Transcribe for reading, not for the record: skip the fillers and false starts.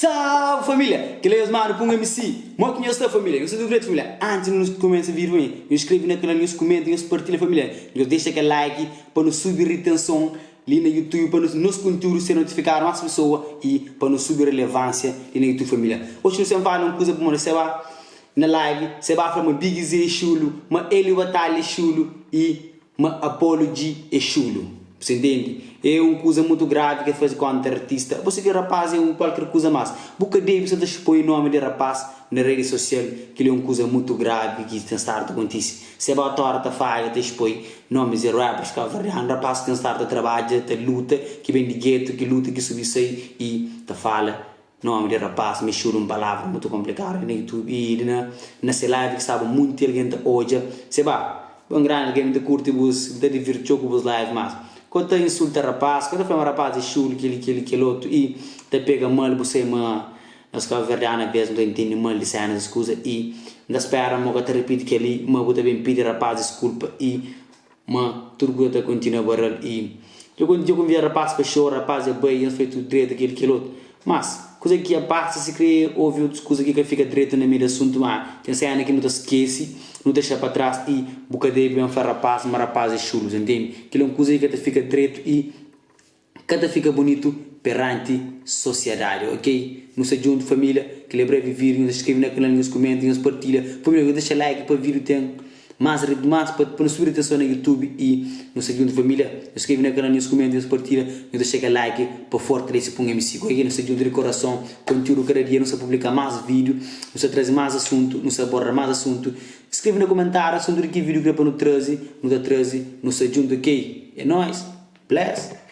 Salve família! Que leis mano para um MC. Mo conheço a família. Eu sou do Great família. Antes de nos começar a vir bem, inscreve no canal, nos comentem, nos partilha família. Eu deixo aquele like para nos subir retenção ali no YouTube, para nos conteúdos ser notificado mais pessoas e para nos subir relevância ali no YouTube família. Hoje nós vamos falar uma coisa para você na live, você vai falar uma Big Z chulo, uma Elio Batalha chulo e uma Apology é chulo. Você entende? É uma coisa muito grave que faz contra artista. Você que rapaz é qualquer coisa mais. Boca de você expõe o nome de rapaz na rede social, que é uma coisa muito grave que tem estado a acontecer. Se a torta falha, te expõe nomes de rappers que rapaz que tem estado a trabalhar, te luta, que vem de gueto, que luta, que subir aí e te fala nome de rapaz, me chura uma palavra muito complicada no YouTube e nessa live que estava muito inteligente hoje. Se vai, um grande game de curte vos, de divertir com vos live mais. Quando insulta rapaz, quando foi um rapaz de chulo, que outro, e te pega mal, você nós que a verdade mesmo, não entende mal de cenas, escusa, e ainda espera, mas te repite que ali, mas vou também pedir rapaz desculpa, e mas tudo que continua a barrar, e eu quando eu convido rapaz para chorar, rapaz é bem, eu feito direito, que outro, mas, coisa que a parte se cria, ouve outras coisas que fica direito no meio do assunto, mas tem cena que não te esquece, não deixa para trás e bocadinho bem para rapaz, mas rapaz é chulos, entende? Que é uma coisa que te fica direito e que te fica bonito perante sociedade, ok? Não se junto família, que lembra viver, nos escreve na canal, nos comenta, nos partilha, família, deixa like para o vídeo tem mais para subir atenção no YouTube e nos se junto família, escreve na canal, nos comenta, nos partilha, nos deixa like para fortalecer para um MC, ok? Nos se junto de coração, conteúdo cada dia, nos publica mais vídeo, nos traz mais assunto, nos aborda mais assunto. Escreve no comentário sobre que vídeo que para no 13, no 13, no se junto, ok? É nóis, bless!